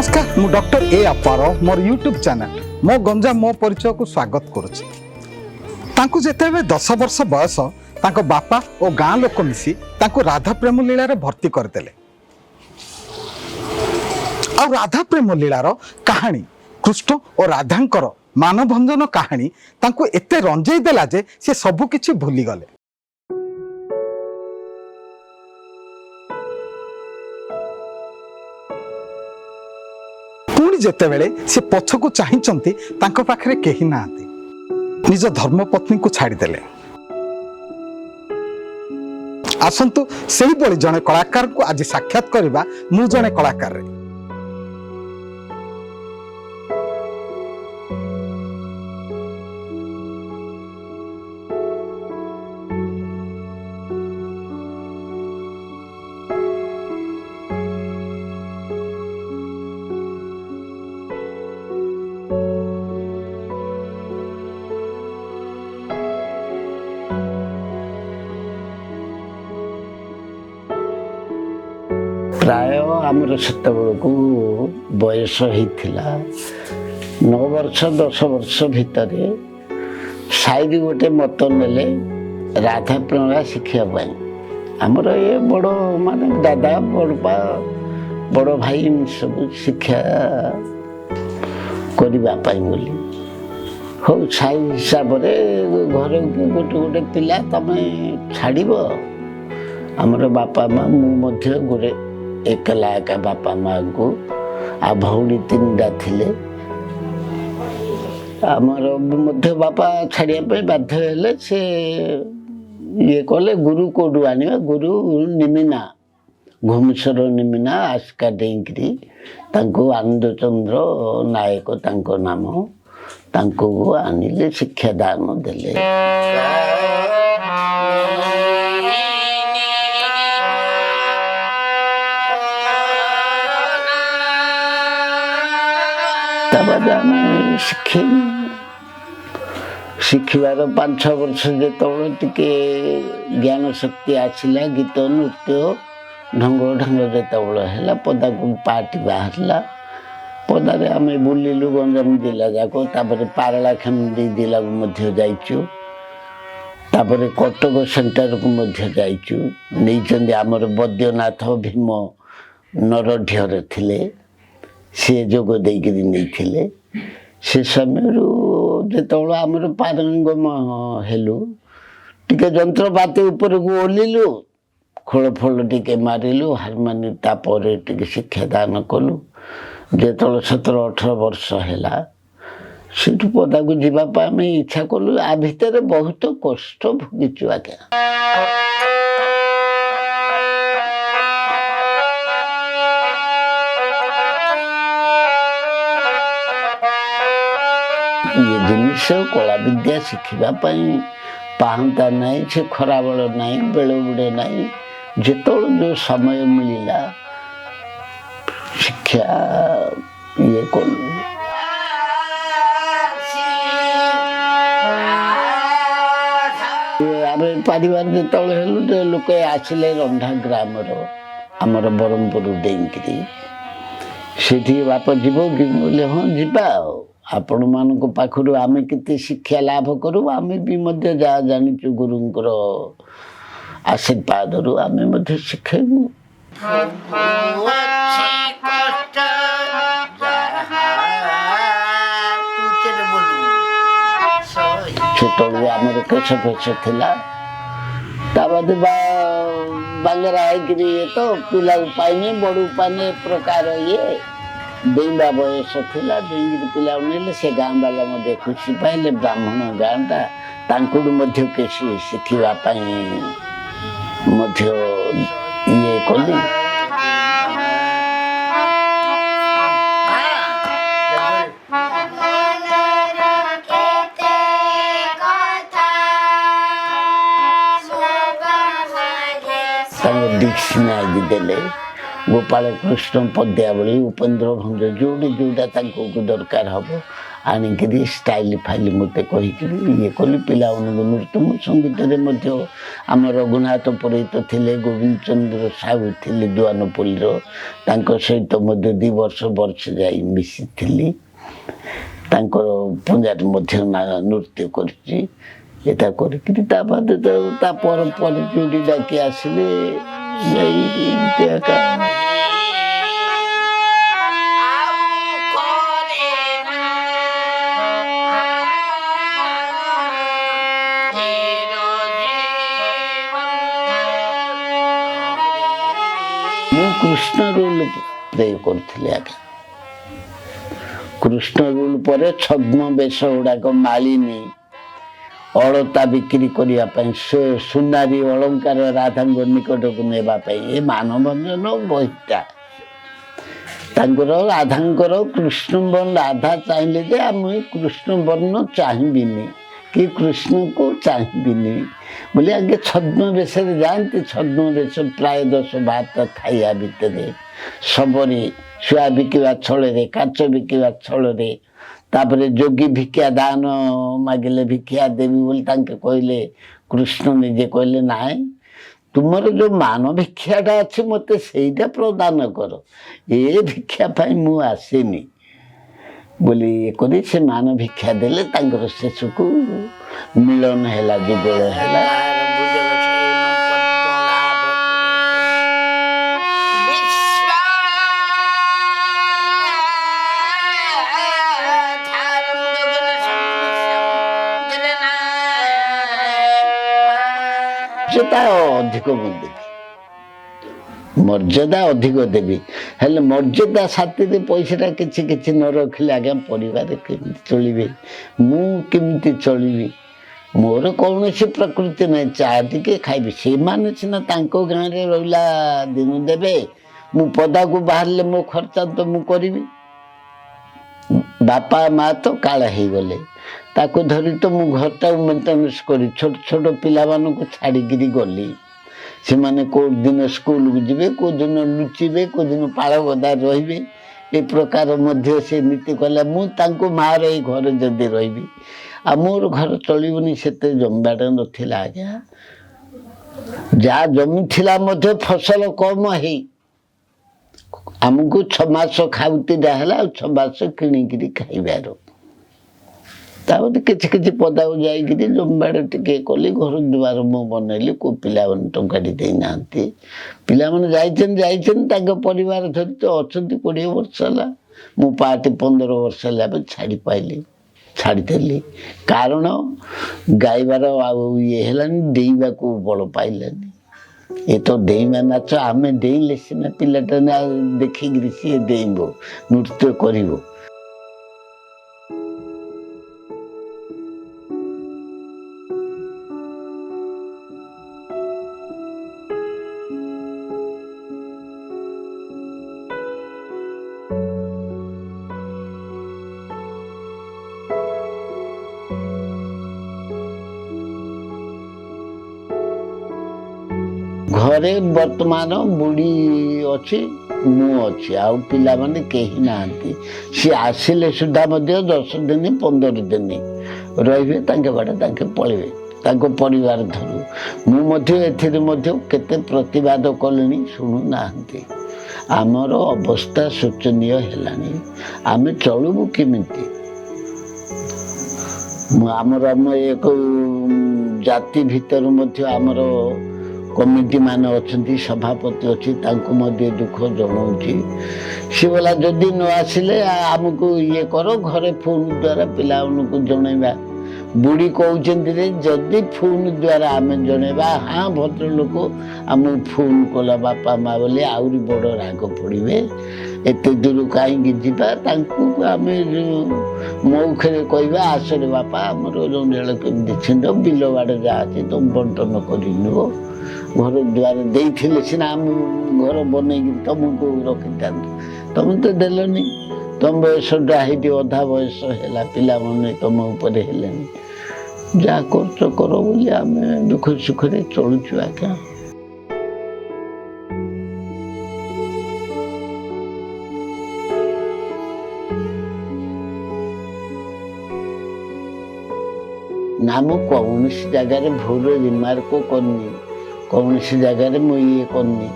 नमस्कार मु doctor A अपार मोर यूट्यूब चैनल मो गंजाम मो परिचय को स्वागत करुच्ची। तांकु जेतेबे 10 वर्ष बयस तांको बापा और गाँ लोक मिसी तांको राधा प्रेम लीला रे भर्ती करदेले। और राधा प्रेम लीलार कहानी कृष्ण और राधांकर मानभंजन कहानी तांको एते रंजई देला जे से सबु किछि भूली गले। पुणी जेतेबेले से पछकु चाहिचंती तांको पाखरे केही नांती निज धर्मपत्नी को छाड़ीदेले। आसंतु सेही बळी जने कलाकार को आज साक्षात करबा मु जने कलाकार रे। प्राय आमर सेत बेलू बयस होता 9 वर्ष 10 वर्ष भितर साइड गोटे मत नेले राधा प्रेम शिखापी आमर ये बड़ माने दादा बड़पा बड़ भाई सब शिक्षा करने बोली हो साई हिसाब से घर गोटे गोटे पिला तमें छाड़ आमर बापा माँ मुझे गोटे एकला एका बापा माँ को आ भौणी 3टा थिले आमर मध्य बापा छाड़िया बाध्य हेले से ये कले गुरु कोडू आनिबा गुरु निमिना घुमेश्वर निमिना आस्का डेंकरी तांको आनंद चंद्र नायक तांको नाम तांको आनिले शिक्षा दान देले। शिखबार 5-6 वर्ष जो टे ज्ञान शक्ति आसला गीत नृत्य ढंग है पदा को पार्टी बाहरला पदारे आम बुलिलु गंजाम जिला जाक पारला खेमडी जिला को जाइचु कटक सेंटर को जाइचु नहीं आमर बैद्यनाथ भीम नरढ्यर थिले से जोग देकरी नहीं से समय जो आमर पारंगम हेलु टिके जंत्रपाति ऊपर को ओलिलु खोल फोल टिके मारिलु हारमानी तापर टिके शिक्षा दान कलु जो 17-18 वर्ष है से पदा को जावाई इच्छा कलु आ भितर बहुत कष्ट भोगीचु आज्ञा। ये जिनिस कला विद्या शिखापी पाहता नाई से खराबल नाई बेले बुड़े नाई जो जो समय मिलला शिक्षा ये कलु। आम पारिवार जो हेलु लोक आसिले रंधा ग्राम आमर ब्रह्मपुर डेंकरी से बाप जीव कि बोले हाँ जीवा आपण मान पाखु आम के शिक्षा लाभ करूँ आम भी जहाँ जाचु गुरुंर आशीर्वाद आम शिखेबू। से आमर केश फेश था बांगरा है तो पिला पाइनी बड़ू पाने प्रकार ये डेंबा बयस था डेंगी पिला नेले से गाँ वाला खुशी पाइले ब्राह्मण गाँटा के शिखापी ये कली। डिक्शनरी देले गोपाल कृष्ण पद्यावली उपेन्द्र भंज जोड़ी जोटा दरकार हम ଆଣିକିରି ଷ୍ଟାଇଲ ଫାଇଲ ମୋତେ କହିକିରି ଇଏ କଲି। ପିଲାମାନଙ୍କୁ ନୃତ୍ୟ ସଙ୍ଗୀତରେ ମଧ୍ୟ ଆମ ରଘୁନାଥ ପୁରୋହିତ ଥିଲେ, ଗୋବିନ୍ଦ ଚନ୍ଦ୍ର ସାହୁ ଥିଲେ ଦୁଆନପଲ୍ଲୀର, ତାଙ୍କ ସହିତ ମଧ୍ୟ 2 ବର୍ଷ ଯାଇ ମିଶିଥିଲି। ତାଙ୍କର ପୂଜାରେ ମଧ୍ୟ ନୃତ୍ୟ କରିଛି। ଏଟା କରିକିରି ତା ବାଦେ ତା ପରେ ଯୋଉଠି ଡାକି ଆସିଲେ ଯାଇ ଏମିତି ଏକା। ମୁଁ କୃଷ୍ଣ ରୋଲ ପ୍ଲେ କରୁଥିଲି ଆଜ୍ଞା। କୃଷ୍ଣ ରୋଲ ପରେ ଛଦ୍ମ ବେଶ ଗୁଡ଼ାକ ମାଳିନୀ ଅଳତା ବିକ୍ରି କରିବା ପାଇଁ, ସୁନାରୀ ଅଳଙ୍କାର ରାଧାଙ୍କ ନିକଟକୁ ନେବା ପାଇଁ, ଏ ମାନଭଞ୍ଜନ ବହିଟା ତାଙ୍କର ରାଧାଙ୍କର କୃଷ୍ଣବର୍ଣ୍ଣ ରାଧା ଚାହିଁଲେ ଯେ ଆମେ କୃଷ୍ଣବର୍ଣ୍ଣ ଚାହିଁବିନି କି କୃଷ୍ଣକୁ ଚାହିଁବିନି ବୋଲି ଆଗେ ଛଦ୍ମ ବେଶରେ ଯାଆନ୍ତି। ଛଦ୍ମ ବେଶ ପ୍ରାୟ 10-12ଟା ଥାଇଆ ଭିତରେ ଶବରୀ ଶୁଆ ବିକିବା ଛଳରେ, କାଚ ବିକିବା ଛଳରେ, ତାପରେ ଯୋଗୀ ଭିକ୍ଷା ଦାନ ମାଗିଲେ ଭିକ୍ଷା ଦେବି ବୋଲି ତାଙ୍କେ କହିଲେ। କୃଷ୍ଣ ନିଜେ କହିଲେ ନାଇଁ, ତୁମର ଯେଉଁ ମାନ ଭିକ୍ଷାଟା ଅଛି ମୋତେ ସେଇଟା ପ୍ରଦାନ କର, ଏ ଭିକ୍ଷା ପାଇଁ ମୁଁ ଆସିନି ବୋଲି ଇଏ କରି ସେ ମାନ ଭିକ୍ଷା ଦେଲେ। ତାଙ୍କର ଶେଷକୁ ମିଳନ ହେଲା, ଯୁଗଳ ହେଲା। ମର୍ଯ୍ୟାଦା ଅଧିକ ମୁଁ ଦେବି, ମର୍ଯ୍ୟାଦା ଅଧିକ ଦେବି, ହେଲେ ମର୍ଯ୍ୟାଦା ସାଥିରେ ପଇସାଟା କିଛି କିଛି ନ ରଖିଲେ ଆଜ୍ଞା ପରିବାର କେମିତି ଚଳିବେ, ମୁଁ କେମିତି ଚଳିବି? ମୋର କୌଣସି ପ୍ରକୃତି ନାହିଁ, ଚା ଟିକେ ଖାଇବି। ସେମାନେ ସିନା ତାଙ୍କ ଗାଁରେ ରହିଲା ଦିନ ଦେବେ, ମୁଁ ପଦାକୁ ବାହାରିଲେ ମୋ ଖର୍ଚ୍ଚ ତ ମୁଁ କରିବି। ବାପା ମା ତ କାଳ ହେଇଗଲେ, ତାକୁ ଧରି ତ ମୁଁ ଘରଟାକୁ ମେଣ୍ଟେନାନ୍ସ କରି ଛୋଟ ଛୋଟ ପିଲାମାନଙ୍କୁ ଛାଡ଼ିକିରି ଗଲି। ସେମାନେ କେଉଁ ଦିନ ସ୍କୁଲକୁ ଯିବେ, କେଉଁ ଦିନ ଲୁଚିବେ, କେଉଁ ଦିନ ପାଳ ଗଦାରେ ରହିବେ, ଏ ପ୍ରକାର ମଧ୍ୟ ସେ ନୀତି କଲା। ମୁଁ ତାଙ୍କୁ ମାଆର ଏଇ ଘରେ ଯଦି ରହିବି, ଆଉ ମୋର ଘର ଚଳିବନି। ସେତେ ଜମିବାଡ଼ ନଥିଲା ଆଜ୍ଞା, ଯାହା ଜମି ଥିଲା ମଧ୍ୟ ଫସଲ କମ୍ ହେଇ ଆମକୁ 6 ମାସ ଖାଉତିଟା ହେଲା, ଆଉ 6 ମାସ କିଣିକିରି ଖାଇବାର। ତାପରେ କିଛି କିଛି ପଦାକୁ ଯାଇକିରି ଜମିବାଡ଼ ଟିକେ କଲି, ଘର ଦୁଆର ମୁଁ ବନେଇଲି। କେଉଁ ପିଲାମାନେ ଟଙ୍କାଟି ଦେଇନାହାନ୍ତି, ପିଲାମାନେ ଯାଇଛନ୍ତି ତାଙ୍କ ପରିବାର ଧରି ତ ଅଛନ୍ତି 20 ବର୍ଷ ହେଲା। ମୁଁ ପାର୍ଟି 15 ବର୍ଷ ହେଲା ଛାଡ଼ି ପାଇଲି, ଛାଡ଼ିଦେଲି। କାରଣ ଗାଇବାର ଆଉ ଇଏ ହେଲାନି, ଡେଇଁବାକୁ ବଳ ପାଇଲାନି। ଏ ତ ଡେଇଁବା ନାଚ, ଆମେ ଡେଇଁଲେ ସିନା ପିଲାଟା ନା ଦେଖିକିରି ସିଏ ଡେଇଁବ, ନୃତ୍ୟ କରିବ। ଘରେ ବର୍ତ୍ତମାନ ବୁଢ଼ୀ ଅଛି, ମୁଁ ଅଛି, ଆଉ ପିଲାମାନେ କେହି ନାହାନ୍ତି। ସିଏ ଆସିଲେ ସୁଦ୍ଧା ମଧ୍ୟ 10 ଦିନ 15 ଦିନ ରହିବେ, ତାଙ୍କ ବାଟେ ତାଙ୍କେ ପଳେଇବେ ତାଙ୍କ ପରିବାର ଧରୁ। ମୁଁ ମଧ୍ୟ ଏଥିରେ ମଧ୍ୟ କେତେ ପ୍ରତିବାଦ କଲିଣି, ଶୁଣୁନାହାନ୍ତି। ଆମର ଅବସ୍ଥା ଶୋଚନୀୟ ହେଲାଣି, ଆମେ ଚଳିବୁ କେମିତି? ଆମର ଏକ ଜାତି ଭିତରୁ ମଧ୍ୟ ଆମର କମିଟି ମାନେ ଅଛନ୍ତି, ସଭାପତି ଅଛି, ତାଙ୍କୁ ମଧ୍ୟ ଦୁଃଖ ଜଣାଉଛି। ସେ ବୋଲା ଯଦି ନ ଆସିଲେ ଆମକୁ ଇଏ କର, ଘରେ ଫୋନ୍ ଦ୍ୱାରା ପିଲାମାନଙ୍କୁ ଜଣେଇବା। ବୁଢ଼ୀ କହୁଛନ୍ତି ଯେ ଯଦି ଫୋନ୍ ଦ୍ୱାରା ଆମେ ଜଣେଇବା, ହଁ ଭଦ୍ରଲୋକ ଆମକୁ ଫୋନ୍ କଲା ବାପା ମା ବୋଲି ଆହୁରି ବଡ଼ ରାଗ ପଡ଼ିବେ, ଏତେ ଦୂର କାହିଁକି ଯିବା? ତାଙ୍କୁ ଆମେ ମୌଖରେ କହିବା, ଆସରେ ବାପା ଆମର ଜଞ୍ଜାଳ କେମିତି ଛିଣ୍ଡ, ବିଲ ବାଡ଼ ଯାହା ଅଛି ତମେ ବଣ୍ଟନ କରି ନିଅ। ଘର ଦୁଆର ଦେଇଥିଲେ ସିନା ଆମ ଘର ବନେଇକିରି ତମକୁ ରଖିଥାନ୍ତୁ, ତମେ ତ ଦେଲନି। ତମ ବୟସଟା ହେଇଠି ଅଧା ବୟସ ହେଲା, ପିଲାମାନେ ତମ ଉପରେ ହେଲେନି। ଯାହା କରୁଛ କର ବୋଲି ଆମେ ଦୁଃଖ ସୁଖରେ ଚଳୁଛୁ ଆଜ୍ଞା। ନା ମୁଁ କୌଣସି ଜାଗାରେ ଭୁଲ ରିମାର୍କ କରିନି, କୌଣସି ଜାଗାରେ ମୁଁ ଇଏ କରିନି।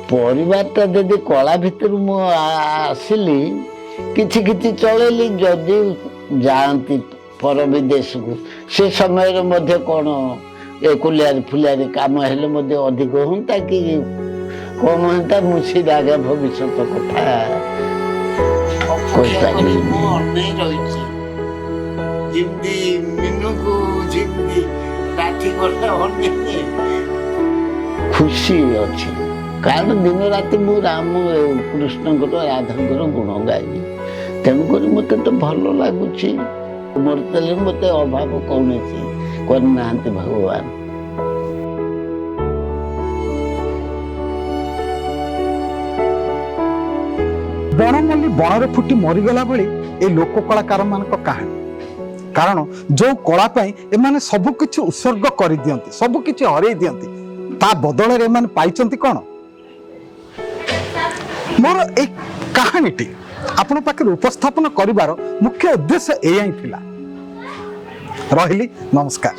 ପରିବାରଟା ଯଦି କଳା ଭିତରୁ ମୁଁ ଆସିଲି, କିଛି କିଛି ଚଳେଇଲି। ଯଦି ଯାଆନ୍ତି ପର ବିଦେଶକୁ, ସେ ସମୟରେ ମଧ୍ୟ କ'ଣ କୁଲିଆରି ଫୁଲିଆରି କାମ ହେଲେ ମଧ୍ୟ ଅଧିକ ହୁଅନ୍ତା କି କମ ହୁଅନ୍ତା, ମୁଁ ସେ ଜାଗା ଭବିଷ୍ୟତ କଥା କହିପାରିବିନି। ଅନେଇ ରହିଛି ଯେମିତି ମିନୁକୁ ଯେମିତି ରାତି ଗଲା ଅନେଇ ଖୁସି ଅଛି। କାରଣ ଦିନ ରାତି ମୁଁ ରାମ କୃଷ୍ଣଙ୍କର ରାଧାଙ୍କର ଗୁଣ ଗାଇବି। ତେଣୁକରି ମୋତେ ତ ଭଲ ଲାଗୁଛି। ମୋର ତାହେଲେ ମୋତେ ଅଭାବ କୌଣସି କରିନାହାନ୍ତି ଭଗବାନ। ବଣମଲ୍ଲି ବଣରେ ଫୁଟି ମରିଗଲା ଭଳି ଏ ଲୋକ କଳାକାର ମାନଙ୍କ କାହାଣୀ। କାରଣ ଯୋଉ କଳା ପାଇଁ ଏମାନେ ସବୁକିଛି ଉତ୍ସର୍ଗ କରିଦିଅନ୍ତି, ସବୁକିଛି ହରେଇ ଦିଅନ୍ତି, ତା ବଦଳରେ ଏମାନେ ପାଇଛନ୍ତି କ'ଣ? ମୋର এই କାହାଣୀଟି ଆପଣ ପାଖରେ ଉପସ୍ଥାପନ କରିବାର ମୁଖ୍ୟ ଉଦ୍ଦେଶ୍ୟ ଏଇଆ ହିଁ ଥିଲା। ରହିଲି, ନମସ୍କାର।